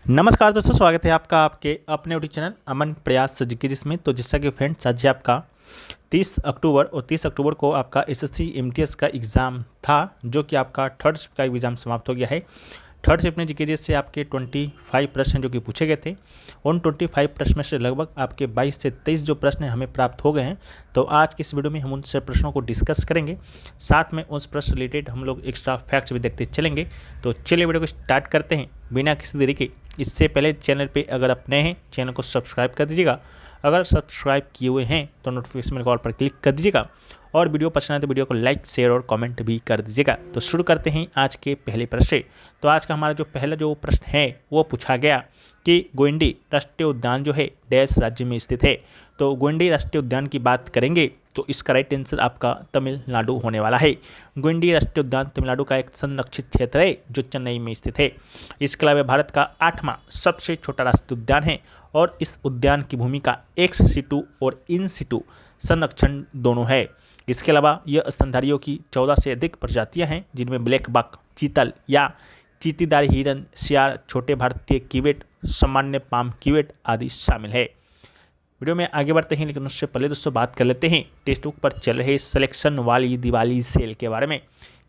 नमस्कार दोस्तों, स्वागत है आपका आपके अपने यूट्यूब चैनल अमन प्रयास सज्जिकी जिसमें। तो जैसा कि फ्रेंड्स, आज है आपका 30 अक्टूबर और 30 अक्टूबर को आपका एसएससी एमटीएस का एग्ज़ाम था, जो कि आपका थर्ड शिफ्ट का एग्ज़ाम समाप्त हो गया है। थर्ड शिफ्ट में जीके से आपके 25 प्रश्न जो कि पूछे गए थे, उन 25 प्रश्न में से लगभग आपके 22 से 23 जो प्रश्न हमें प्राप्त हो गए हैं। तो आज की इस वीडियो में हम उन से प्रश्नों को डिस्कस करेंगे, साथ में उस प्रश्न रिलेटेड हम लोग एक्स्ट्रा फैक्ट्स भी देखते चलेंगे। तो चलिए वीडियो को स्टार्ट करते हैं बिना किसी देरी के। इससे पहले चैनल पे अगर आप नए हैं, चैनल को सब्सक्राइब कर दीजिएगा। अगर सब्सक्राइब किए हुए हैं तो नोटिफिकेशन बेल कॉल पर क्लिक कर दीजिएगा, और वीडियो पसंद आए तो वीडियो को लाइक, शेयर और कमेंट भी कर दीजिएगा। तो शुरू करते हैं आज के पहले प्रश्न से। तो आज का हमारा जो पहला जो प्रश्न है वो पूछा गया कि गोइंडी राष्ट्रीय उद्यान जो है डैश राज्य में स्थित है। तो गोइंडी राष्ट्रीय उद्यान की बात करेंगे तो इसका राइट आंसर आपका तमिलनाडु होने वाला है। गोइंडी राष्ट्रीय उद्यान तमिलनाडु का एक संरक्षित क्षेत्र है जो चेन्नई में स्थित है। इसके अलावा भारत का 8वां सबसे छोटा राष्ट्रीय उद्यान है, और इस उद्यान की भूमि का एक्स सिटू और इन सिटू संरक्षण दोनों है। इसके अलावा यह स्तनधारियों की 14 से अधिक प्रजातियां हैं, जिनमें ब्लैक बक, चीतल या चीतीदार हिरन, सियार, छोटे भारतीय कीवेट, सामान्य पाम कीवेट आदि शामिल है। वीडियो में आगे बढ़ते हैं, लेकिन उससे पहले दोस्तों बात कर लेते हैं टेक्स्ट बुक पर चल रहे सिलेक्शन वाली दिवाली सेल के बारे में।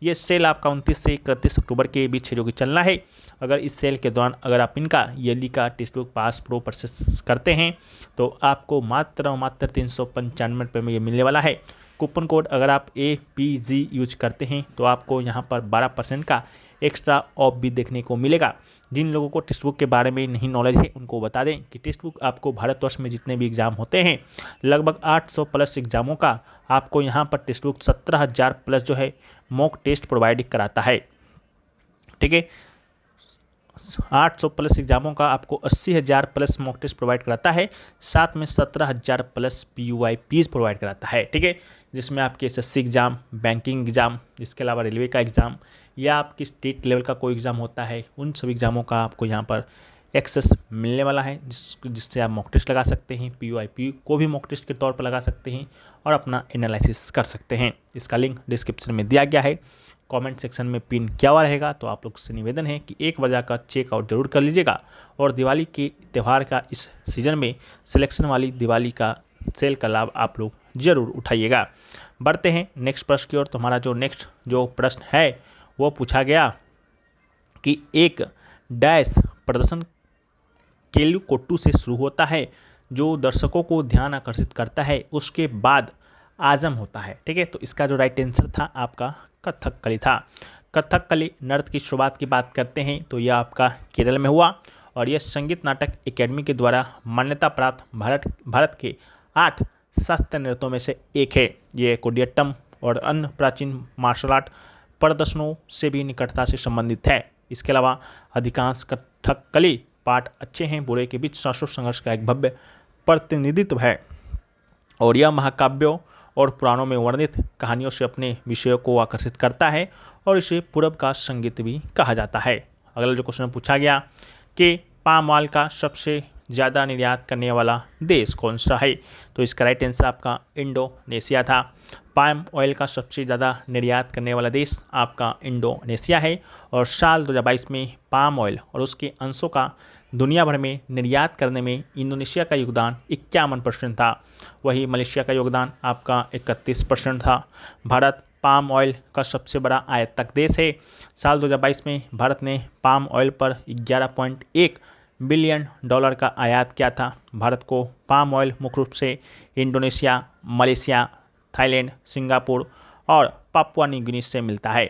ये सेल आपका 29 से 31 अक्टूबर के बीच है जो कि चलना है। अगर इस सेल के दौरान अगर आप इनका ईयरली का text book pass pro purchase करते हैं तो आपको मात्र 395 रुपये में ये मिलने वाला है। कूपन कोड अगर आप APG यूज करते हैं तो आपको यहाँ पर 12% का एक्स्ट्रा ऑफ भी देखने को मिलेगा। जिन लोगों को टेक्स्ट बुक के बारे में नहीं नॉलेज है उनको बता दें कि टेक्स्ट बुक आपको भारतवर्ष में जितने भी एग्जाम होते हैं, लगभग 800 प्लस एग्जामों का आपको यहाँ पर टेक्स्ट बुक 17,000 प्लस जो है मॉक टेस्ट प्रोवाइड कराता है। ठीक है, 800 प्लस एग्जामों का आपको 80,000 प्लस मॉक टेस्ट प्रोवाइड कराता है, साथ में 17,000 प्लस PUIPs प्रोवाइड कराता है। ठीक है, जिसमें आपके SSC एग्ज़ाम, बैंकिंग एग्ज़ाम, इसके अलावा रेलवे का एग्ज़ाम या आपकी स्टेट लेवल का कोई एग्ज़ाम होता है, उन सभी एग्ज़ामों का आपको यहाँ पर एक्सेस मिलने वाला है, जिससे आप मॉक टेस्ट लगा सकते हैं, PUIP को भी मॉक टेस्ट के तौर पर लगा सकते हैं और अपना एनालिसिस कर सकते हैं। इसका लिंक डिस्क्रिप्शन में दिया गया है, कमेंट सेक्शन में पिन किया हुआ रहेगा। तो आप लोग से निवेदन है कि एक बार का चेकआउट जरूर कर लीजिएगा, और दिवाली के त्यौहार का इस सीज़न में सिलेक्शन वाली दिवाली का सेल का लाभ आप लोग जरूर उठाइएगा। बढ़ते हैं नेक्स्ट प्रश्न की ओर। तो हमारा जो नेक्स्ट जो प्रश्न है वो पूछा गया कि एक डैश प्रदर्शन केलुकोट्टू से शुरू होता है, जो दर्शकों को ध्यान आकर्षित करता है, उसके बाद आजम होता है। ठीक है, तो इसका जो राइट आंसर था आपका कथकली था। कथकली नृत्य की शुरुआत की बात करते हैं तो यह आपका केरल में हुआ, और यह संगीत नाटक एकेडमी के द्वारा मान्यता प्राप्त भारत के 8 शास्त्रीय नृत्यों में से एक है। ये कोडियट्टम और अन्य प्राचीन मार्शल आर्ट प्रदर्शनों से भी निकटता से संबंधित है। इसके अलावा अधिकांश कथकली पाठ अच्छे हैं, बुरे के बीच शाश्वत संघर्ष का एक भव्य प्रतिनिधित्व है, और यह महाकाव्यों और पुराणों में वर्णित कहानियों से अपने विषयों को आकर्षित करता है, और इसे पूरब का संगीत भी कहा जाता है। अगला जो क्वेश्चन पूछा गया कि पाम ऑयल का सबसे ज़्यादा निर्यात करने वाला देश कौन सा है, तो इसका राइट आंसर आपका इंडोनेशिया था। पाम ऑयल का सबसे ज़्यादा निर्यात करने वाला देश आपका इंडोनेशिया है, और साल 2022 में पाम ऑयल और उसके अंशों का दुनिया भर में निर्यात करने में इंडोनेशिया का योगदान 51% था। वही मलेशिया का योगदान आपका 31% था। भारत पाम ऑयल का सबसे बड़ा आयातक देश है। साल 2022 में भारत ने पाम ऑयल पर 11.1 बिलियन डॉलर का आयात किया था। भारत को पाम ऑयल मुख्य रूप से इंडोनेशिया, मलेशिया, थाईलैंड, सिंगापुर और पापुआ न्यू गिनी से मिलता है।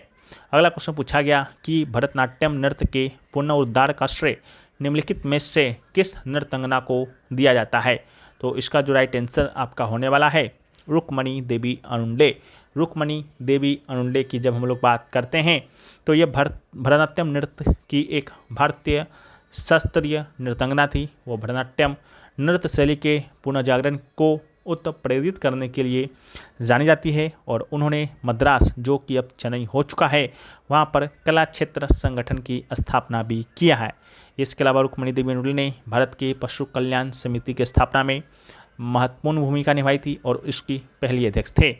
अगला क्वेश्चन पूछा गया कि भरतनाट्यम नृत्य के पुनरुद्धार का श्रेय निम्नलिखित में से किस नर्तंगना को दिया जाता है, तो इसका जो राइट आंसर आपका होने वाला है रुक्मणी देवी अरुंडे। रुक्मणी देवी अरुंडे की जब हम लोग बात करते हैं तो यह भरतनाट्यम नृत्य की एक भारतीय शास्त्रीय नृतंगना थी। वो भरतनाट्यम नृत्य शैली के पुनर्जागरण को उत्प्रेरित करने के लिए जानी जाती है, और उन्होंने मद्रास, जो कि अब चेन्नई हो चुका है, वहाँ पर कला क्षेत्र संगठन की स्थापना भी किया है। इसके अलावा रुक्मणी देवी अरुंडे ने भारत के पशु कल्याण समिति की स्थापना में महत्वपूर्ण भूमिका निभाई थी, और इसकी पहली अध्यक्ष थे।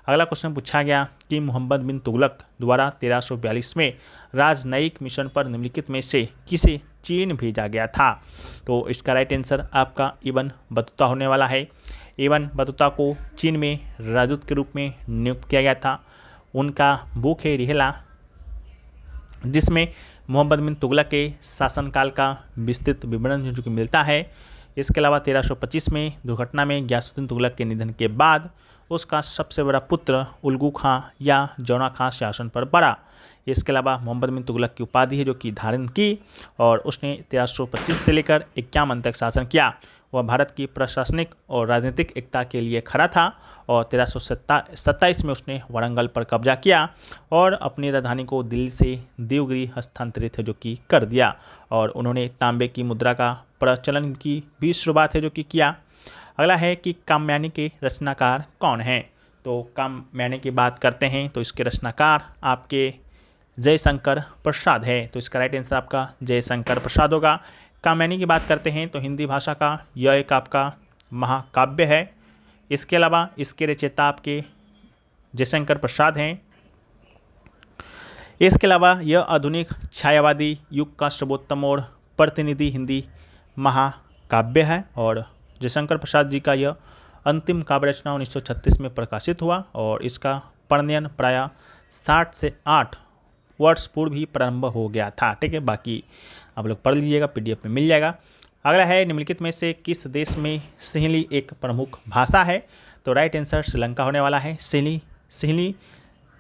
अगला क्वेश्चन पूछा गया कि मोहम्मद बिन तुगलक द्वारा 1342 में राजनयिक मिशन पर निम्नलिखित में से किसे चीन भेजा गया था। तो इसका राइट आंसर आपका इब्न बतूता होने वाला है। इब्न बतूता को चीन में राजदूत के रूप में नियुक्त किया गया था। उनका बुक है रिहला, जिसमें मोहम्मद बिन तुगलक के शासनकाल का विस्तृत विवरण जो कि मिलता है। इसके अलावा 1325 में दुर्घटना में गयासुद्दीन तुगलक के निधन के बाद उसका सबसे बड़ा पुत्र उल्गू खां या जौना खां शासन पर बढ़ा। इसके अलावा मोहम्मद बिन तुगलक की उपाधि है जो कि धारण की, और उसने 1325 से लेकर 51 तक शासन किया। वह भारत की प्रशासनिक और राजनीतिक एकता के लिए खड़ा था, और 1327 में उसने वारंगल पर कब्जा किया और अपनी राजधानी को दिल्ली से देवगिरी हस्तांतरित है जो कि कर दिया। और उन्होंने तांबे की मुद्रा का प्रचलन की भी शुरुआत है जो कि किया। अगला है कि कात्यायनी के रचनाकार कौन हैं। तो कात्यायनी की बात करते हैं तो इसके रचनाकार आपके जयशंकर प्रसाद है। तो इसका राइट आंसर आपका जयशंकर प्रसाद होगा। कात्यायनी की बात करते हैं तो हिंदी भाषा का यह एक आपका महाकाव्य है। इसके अलावा इसके रचयिता आपके जयशंकर प्रसाद हैं। इसके अलावा यह आधुनिक छायावादी युग का सर्वोत्तम और प्रतिनिधि हिंदी महाकाव्य है। और जयशंकर प्रसाद जी का यह अंतिम काव्य रचना 1936 में प्रकाशित हुआ, और इसका प्रणयन प्रायः 60 से 8 वर्ष पूर्व ही प्रारंभ हो गया था। ठीक है, बाकी आप लोग पढ़ लीजिएगा, PDF में मिल जाएगा। अगला है निम्नलिखित में से किस देश में सिंहली एक प्रमुख भाषा है। तो राइट आंसर श्रीलंका होने वाला है। सिंहली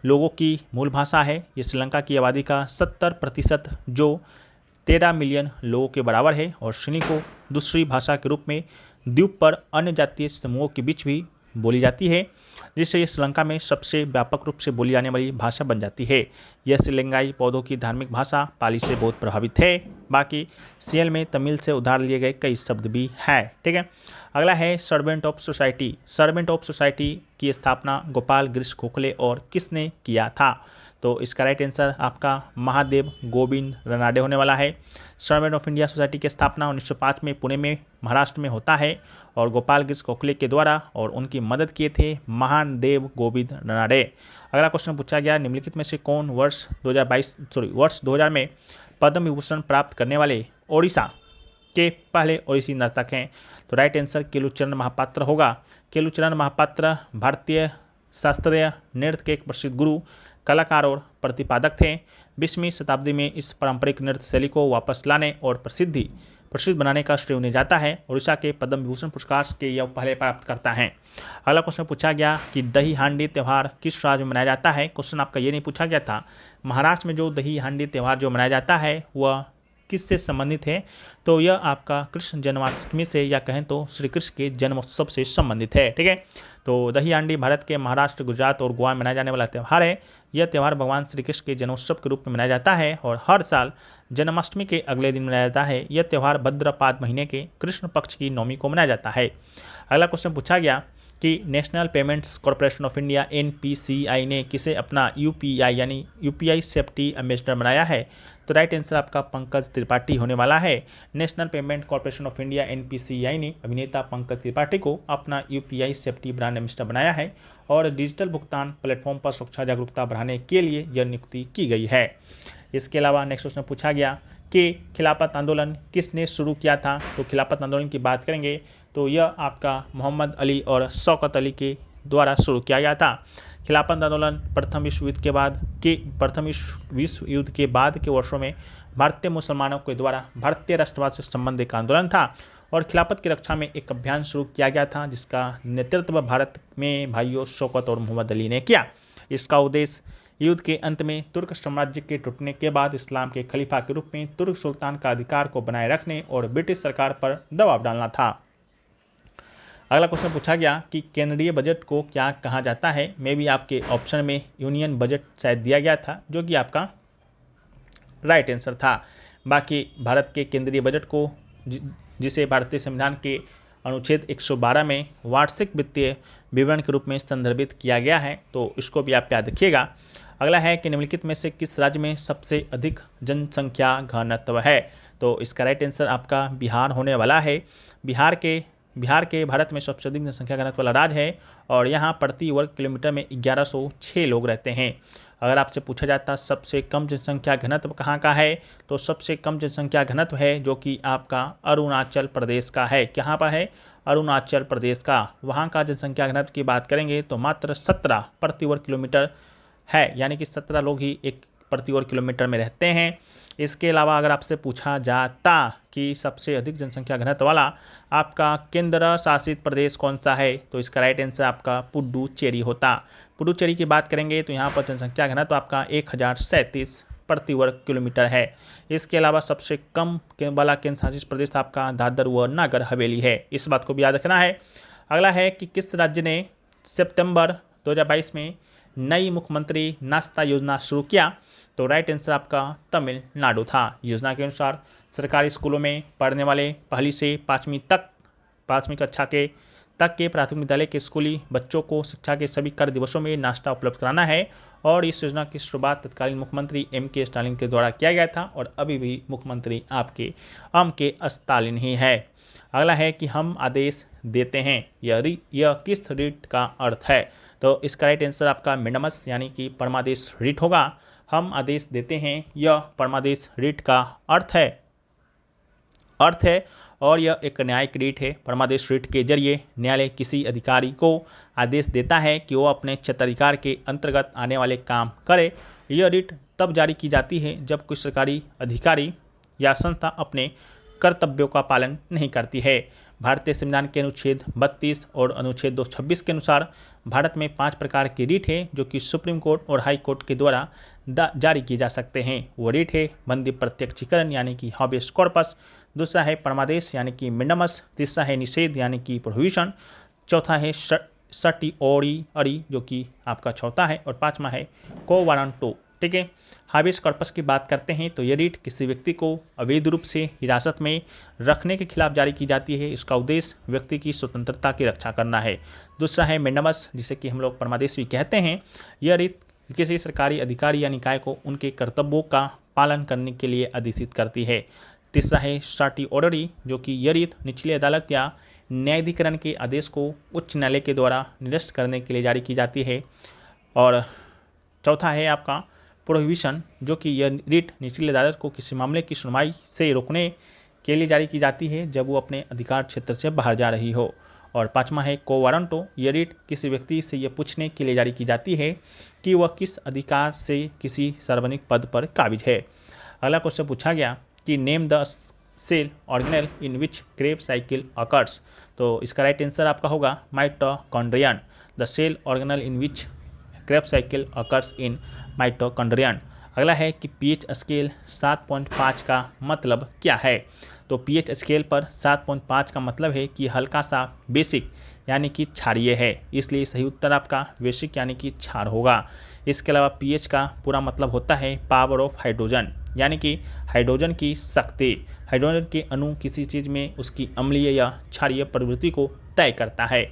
लोगों की मूल भाषा है। ये श्रीलंका की आबादी का 70% जो 13 मिलियन लोगों के बराबर है, और सिंहली को दूसरी भाषा के रूप में द्वीप पर अन्य जातीय समूहों के बीच भी बोली जाती है, जिससे ये श्रीलंका में सबसे व्यापक रूप से बोली जाने वाली भाषा बन जाती है। यह श्रीलंकाई पौधों की धार्मिक भाषा पाली से बहुत प्रभावित है। बाकी सीएल में तमिल से उधार लिए गए कई शब्द भी हैं। ठीक है, अगला है servant of society. Servant of society की स्थापना गोपाल गिरीश गोखले और किसने किया था। तो इसका राइट आंसर आपका महादेव गोविंद रनाडे होने वाला है। सर्वेंट ऑफ इंडिया सोसाइटी की स्थापना 1905 में पुणे में महाराष्ट्र में होता है, और गोपाल गिरीश गोखले के द्वारा, और उनकी मदद किए थे महादेव गोविंद रनाडे। अगला क्वेश्चन पूछा गया निम्नलिखित में से कौन वर्ष 2000 में पद्म विभूषण प्राप्त करने वाले ओडिशा के पहले ओडिसी नर्तक हैं। तो राइट आंसर केलुचरण महापात्र होगा। केलुचरण महापात्र भारतीय शास्त्रीय नृत्य के एक प्रसिद्ध गुरु, कलाकार और प्रतिपादक थे। 20वीं शताब्दी में इस पारंपरिक नृत्य शैली को वापस लाने और प्रसिद्ध बनाने का श्रेय उन्हें जाता है। उड़ीसा के पद्म विभूषण पुरस्कार के यह पहले प्राप्त करता है। अगला क्वेश्चन पूछा गया कि दही हांडी त्यौहार किस राज्य में मनाया जाता है। क्वेश्चन आपका ये नहीं पूछा गया था। महाराष्ट्र में जो दही हांडी त्यौहार जो मनाया जाता है वह किससे संबंधित है। तो यह आपका कृष्ण जन्माष्टमी से, या कहें तो श्री कृष्ण के जन्मोत्सव से संबंधित है। ठीक है, तो दही हांडी भारत के महाराष्ट्र, गुजरात और गोवा में मनाया जाने वाला त्यौहार है। यह त्यौहार भगवान श्री कृष्ण के जन्मोत्सव के रूप में मनाया जाता है, और हर साल जन्माष्टमी के अगले दिन मनाया जाता है। यह त्यौहार भाद्रपद महीने के कृष्ण पक्ष की नवमी को मनाया जाता है। अगला क्वेश्चन पूछा गया कि national payments corporation of India NPCI ने किसे अपना UPI यानी UPI सेफ्टी एम्बेसडर बनाया है। तो राइट आंसर आपका पंकज त्रिपाठी होने वाला है। National payment corporation of India NPCI ने अभिनेता पंकज त्रिपाठी को अपना UPI सेफ्टी ब्रांड एम्बेसडर बनाया है, और डिजिटल भुगतान प्लेटफॉर्म पर सुरक्षा जागरूकता बढ़ाने के लिए यह नियुक्ति की गई है। इसके अलावा नेक्स्ट क्वेश्चन पूछा गया कि खिलाफत आंदोलन किसने शुरू किया था। तो खिलाफत आंदोलन की बात करेंगे तो यह आपका मोहम्मद अली और शौकत अली के द्वारा शुरू किया गया था। खिलाफत आंदोलन प्रथम विश्व युद्ध के बाद के वर्षों में भारतीय मुसलमानों के द्वारा भारतीय राष्ट्रवाद से संबंधित एक आंदोलन था, और खिलाफत की रक्षा में एक अभियान शुरू किया गया था जिसका नेतृत्व भारत में भाइयों शौकत और मोहम्मद अली ने किया। इसका उद्देश्य युद्ध के अंत में तुर्क साम्राज्य के टूटने के बाद इस्लाम के खलीफा के रूप में तुर्क सुल्तान का अधिकार को बनाए रखने और ब्रिटिश सरकार पर दबाव डालना था। अगला क्वेश्चन पूछा गया कि केंद्रीय बजट को क्या कहा जाता है। मे भी आपके ऑप्शन में यूनियन बजट शायद दिया गया था, जो कि आपका राइट आंसर था। बाकी भारत के केंद्रीय बजट को जिसे भारतीय संविधान के अनुच्छेद 112 में वार्षिक वित्तीय विवरण के रूप में संदर्भित किया गया है, तो इसको भी आप याद रखिएगा। अगला है कि निम्नलिखित में से किस राज्य में सबसे अधिक जनसंख्या घनत्व है। तो इसका राइट आंसर आपका बिहार होने वाला है। बिहार के बिहार के भारत में सबसे अधिक जनसंख्या घनत्व वाला राज्य है और यहाँ प्रति वर्ग किलोमीटर में 1106 लोग रहते हैं। अगर आपसे पूछा जाता सबसे कम जनसंख्या घनत्व कहाँ का है, तो सबसे कम जनसंख्या घनत्व है जो कि आपका अरुणाचल प्रदेश का है। कहाँ पर है? अरुणाचल प्रदेश का। वहाँ का जनसंख्या घनत्व की बात करेंगे तो मात्र 17 प्रति वर्ग किलोमीटर है, यानी कि 17 लोग ही एक प्रति वर्ग किलोमीटर में रहते हैं। इसके अलावा अगर आपसे पूछा जाता कि सबसे अधिक जनसंख्या घनत्व वाला आपका केंद्र शासित प्रदेश कौन सा है, तो इसका राइट आंसर आपका पुडुचेरी होता। पुडुचेरी की बात करेंगे तो यहाँ पर जनसंख्या घनत्व आपका 1037 प्रति वर्ग किलोमीटर है। इसके अलावा सबसे कम वाला केंद्र शासित प्रदेश आपका दादर व नागर हवेली है। इस बात को भी याद रखना है। अगला है कि किस राज्य ने सितंबर 2022 में नई मुख्यमंत्री नाश्ता योजना शुरू किया, तो राइट आंसर आपका तमिलनाडु था। योजना के अनुसार सरकारी स्कूलों में पढ़ने वाले पहली से पाँचवीं कक्षा तक के प्राथमिक विद्यालय के स्कूली बच्चों को शिक्षा के सभी कार्य दिवसों में नाश्ता उपलब्ध कराना है और इस योजना की शुरुआत तत्कालीन मुख्यमंत्री M.K. स्टालिन के द्वारा किया गया था और अभी भी मुख्यमंत्री आपके M.K. स्टालिन ही है। अगला है कि हम आदेश देते हैं, यह किस रीट का अर्थ है, तो इसका राइट आंसर आपका मिंडमस यानी कि परमादेश रीट होगा। हम आदेश देते हैं, यह परमादेश रीट का अर्थ है और यह एक न्यायिक रीट है। परमादेश रीट के जरिए न्यायालय किसी अधिकारी को आदेश देता है कि वो अपने क्षेत्राधिकार के अंतर्गत आने वाले काम करे। यह रीट तब जारी की जाती है जब कोई सरकारी अधिकारी या संस्था अपने कर्तव्यों का पालन नहीं करती है। भारतीय संविधान के अनुच्छेद 32 और अनुच्छेद 226 के अनुसार भारत में 5 प्रकार की रीट है जो कि सुप्रीम कोर्ट और हाई कोर्ट के द्वारा जारी की जा सकते हैं। वो रीट है बंदी प्रत्यक्षीकरण यानी कि हॉबियस कॉर्पस, दूसरा है परमादेश यानी कि मिंडमस, तीसरा है निषेध यानी कि प्रोहिबिशन, चौथा है सर्टिओरी जो कि आपका चौथा है और पांचवा है को वारंटो। ठीक है, हाबियस कॉर्पस की बात करते हैं तो ये रीट किसी व्यक्ति को अवैध रूप से हिरासत में रखने के खिलाफ जारी की जाती है। इसका उद्देश्य व्यक्ति की स्वतंत्रता की रक्षा करना है। दूसरा है मिंडमस जिसे कि हम लोग परमादेश भी कहते हैं। यह रीट किसी सरकारी अधिकारी या निकाय को उनके कर्तव्यों का पालन करने के लिए आदेशित करती है। तीसरा है सर्टिओरी जो कि यह रीट निचली अदालत या न्यायाधिकरण के आदेश को उच्च न्यायालय के द्वारा निरस्त करने के लिए जारी की जाती है। और चौथा है आपका प्रोहिबिशन जो कि यह रीट निचली अदालत को किसी मामले की सुनवाई से रोकने के लिए जारी की जाती है जब वो अपने अधिकार क्षेत्र से बाहर जा रही हो। और पांचवा है को वारंटो, यह रीट किसी व्यक्ति से यह पूछने के लिए जारी की जाती है कि वह किस अधिकार से किसी सार्वजनिक पद पर काबिज है। अगला क्वेश्चन पूछा गया कि name the cell organelle in which Krebs cycle occurs, तो इसका राइट आंसर आपका होगा mitochondrion. The cell organelle in which Krebs cycle occurs in mitochondrion. अगला है कि पीएच स्केल 7.5 का मतलब क्या है, तो पीएच स्केल पर 7.5 का मतलब है कि हल्का सा बेसिक यानी कि क्षारीय है, इसलिए सही उत्तर आपका बेसिक यानी कि क्षार होगा। इसके अलावा पीएच का पूरा मतलब होता है पावर ऑफ हाइड्रोजन यानी कि हाइड्रोजन की शक्ति। हाइड्रोजन के अणु किसी चीज़ में उसकी अम्लीय या क्षारीय प्रवृत्ति को तय करता है।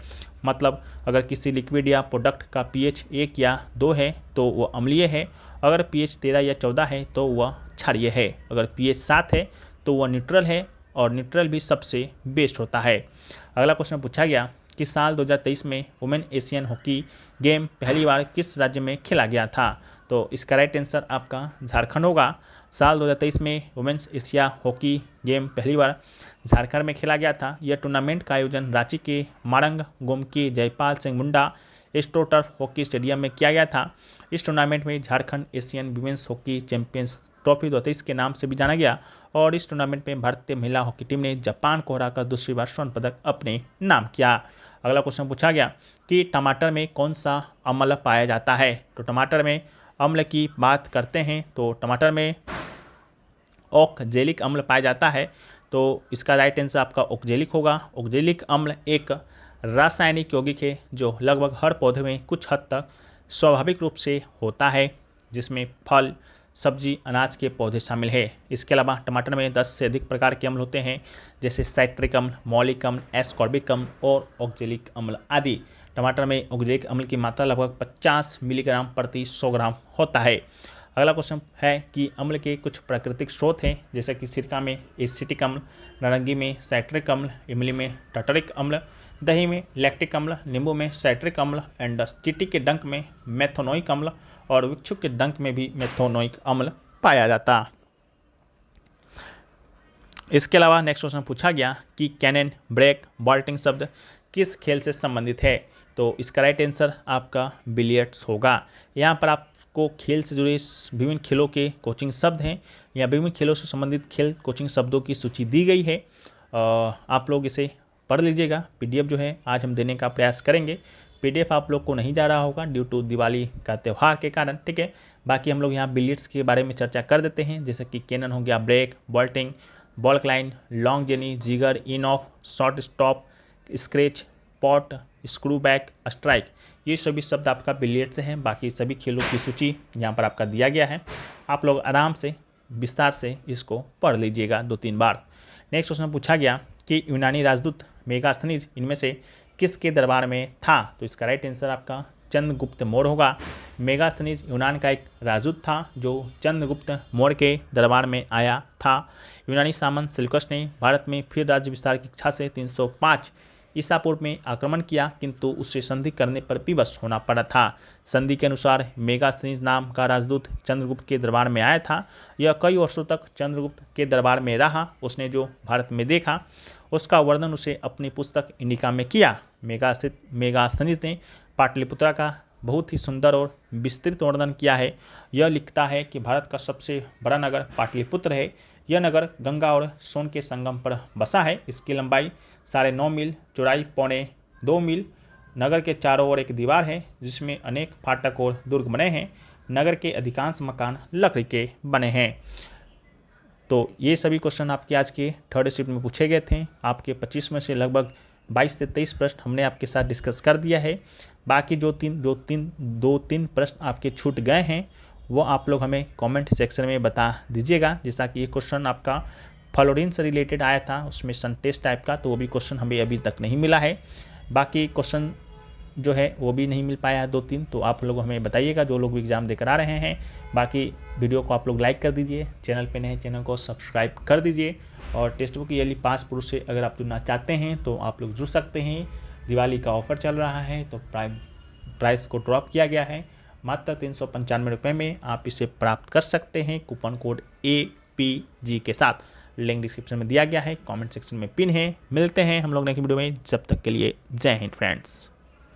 मतलब अगर किसी लिक्विड या प्रोडक्ट का पीएच 1 या 2 है तो वह अम्लीय है, अगर पीएच 13 या 14 है तो वह क्षारीय है, अगर पीएच 7 है तो वह न्यूट्रल है और न्यूट्रल भी सबसे बेस्ट होता है। अगला क्वेश्चन पूछा गया कि साल 2023 में वुमेन एशियन हॉकी गेम पहली बार किस राज्य में खेला गया था, तो इसका राइट आंसर आपका झारखंड होगा। साल 2023 में वुमेन्स एशिया हॉकी गेम पहली बार झारखंड में खेला गया था। यह टूर्नामेंट का आयोजन रांची के मारंग गोम के Jaipal Singh Munda astroturf hockey stadium में किया गया था। इस टूर्नामेंट में Jharkhand Asian women's hockey champions trophy 2023 के नाम से भी जाना गया और इस टूर्नामेंट में भारतीय महिला हॉकी टीम ने जापान को हराकर दूसरी बार स्वर्ण पदक अपने नाम किया। अगला क्वेश्चन पूछा गया कि टमाटर में कौन सा अम्ल पाया जाता है, तो टमाटर में अम्ल की बात करते हैं तो टमाटर में ऑक्जेलिक अम्ल पाया जाता है, तो इसका राइट आंसर आपका ऑक्जेलिक होगा। ऑक्जेलिक अम्ल एक रासायनिक यौगिक है जो लगभग हर पौधे में कुछ हद तक स्वाभाविक रूप से होता है, जिसमें फल, सब्जी, अनाज के पौधे शामिल है। इसके अलावा टमाटर में 10 से अधिक प्रकार के अम्ल होते हैं जैसे साइट्रिक अम्ल, मौलिक अम्ल, एस्कॉर्बिक अम्ल और ऑक्जेलिक अम्ल आदि। टमाटर में ऑक्जेलिक अम्ल की मात्रा लगभग 50 मिलीग्राम प्रति 100 ग्राम होता है। अगला क्वेश्चन है कि अम्ल के कुछ प्राकृतिक स्रोत हैं, जैसे कि सिरका में एसिटिक अम्ल, नारंगी में साइट्रिक अम्ल, इमली में टार्टरिक अम्ल, दही में लैक्टिक अम्ल, नींबू में साइट्रिक अम्ल एंड चींटी के डंक में मेथोनोइक अम्ल और विच्छुक के डंक में भी मेथोनोइक अम्ल पाया जाता। इसके अलावा नेक्स्ट क्वेश्चन पूछा गया कि कैनन, ब्रेक, बॉल्टिंग शब्द किस खेल से संबंधित है, तो इसका राइट आंसर आपका बिलियर्ड्स होगा। यहाँ पर आपको खेल से जुड़े विभिन्न खेलों के कोचिंग शब्द हैं या विभिन्न खेलों से संबंधित खेल कोचिंग शब्दों की सूची दी गई है। आप लोग इसे पढ़ लीजिएगा। पीडीएफ जो है आज हम देने का प्रयास करेंगे। पीडीएफ आप लोग को नहीं जा रहा होगा ड्यू टू दिवाली का त्यौहार के कारण, ठीक है। बाकी हम लोग यहाँ बिलियर्ड्स के बारे में चर्चा कर देते हैं, जैसे कि कैनन हो गया, break, bolting, ball cline, long jenny, jigger, in off, short stop, scratch, pot, screw back, strike, ये सभी शब्द आपका बिलियर्ड से हैं। बाकी सभी खेलों की सूची यहाँ पर आपका दिया गया है। आप लोग आराम से विस्तार से इसको पढ़ लीजिएगा 2-3 बार। नेक्स्ट क्वेश्चन पूछा गया कि यूनानी राजदूत मेगास्थनीज इनमें से किसके दरबार में था, तो इसका राइट आंसर आपका चंद्रगुप्त मौर्य होगा। मेगास्थनीज यूनान का एक राजदूत था जो चंद्रगुप्त मौर्य के दरबार में आया था। यूनानी सामंत सेल्यूकस ने भारत में फिर राज्य विस्तार की इच्छा से 305 ईसा पूर्व में आक्रमण किया, किंतु उससे संधि करने पर विवश होना पड़ा था। संधि के अनुसार मेगास्थनीज नाम का राजदूत चंद्रगुप्त के दरबार में आया था। यह कई वर्षों तक चंद्रगुप्त के दरबार में रहा। उसने जो भारत में देखा उसका वर्णन उसे अपनी पुस्तक इंडिका में किया। मेगास्थनीज ने पाटलिपुत्रा का बहुत ही सुंदर और विस्तृत वर्णन किया है। यह लिखता है कि भारत का सबसे बड़ा नगर पाटलिपुत्र है। यह नगर गंगा और सोन के संगम पर बसा है। इसकी लंबाई 9.5 मील, चौड़ाई 1.25 मील। नगर के चारों ओर एक दीवार है जिसमें अनेक फाटक और दुर्ग बने हैं। नगर के अधिकांश मकान लकड़ी के बने हैं। तो ये सभी क्वेश्चन आपके आज के थर्ड शिफ्ट में पूछे गए थे। आपके 25 में से लगभग 22 से 23 प्रश्न हमने आपके साथ डिस्कस कर दिया है। बाकी जो तीन प्रश्न आपके छूट गए हैं वो आप लोग हमें कमेंट सेक्शन में बता दीजिएगा। जैसा कि ये क्वेश्चन आपका फ्लोरीन से रिलेटेड आया था, उसमें सन टेस्ट टाइप का, तो वो भी क्वेश्चन हमें अभी तक नहीं मिला है। बाकी क्वेश्चन जो है वो भी नहीं मिल पाया है 2-3, तो आप लोग हमें बताइएगा जो लोग भी एग्ज़ाम देकर आ रहे हैं। बाकी वीडियो को आप लोग लाइक कर दीजिए, चैनल पे नए चैनल को सब्सक्राइब कर दीजिए और टेक्स्ट बुक ईयरली पास पुरुष से अगर आप जुड़ना चाहते हैं तो आप लोग जुड़ सकते हैं। दिवाली का ऑफर चल रहा है तो प्राइस को ड्रॉप किया गया है। मात्र 395 रुपये में आप इसे प्राप्त कर सकते हैं कूपन कोड APG के साथ। लिंक डिस्क्रिप्शन में दिया गया है, कमेंट सेक्शन में पिन है। मिलते हैं हम लोग नेक्स्ट वीडियो में, जब तक के लिए जय हिंद फ्रेंड्स।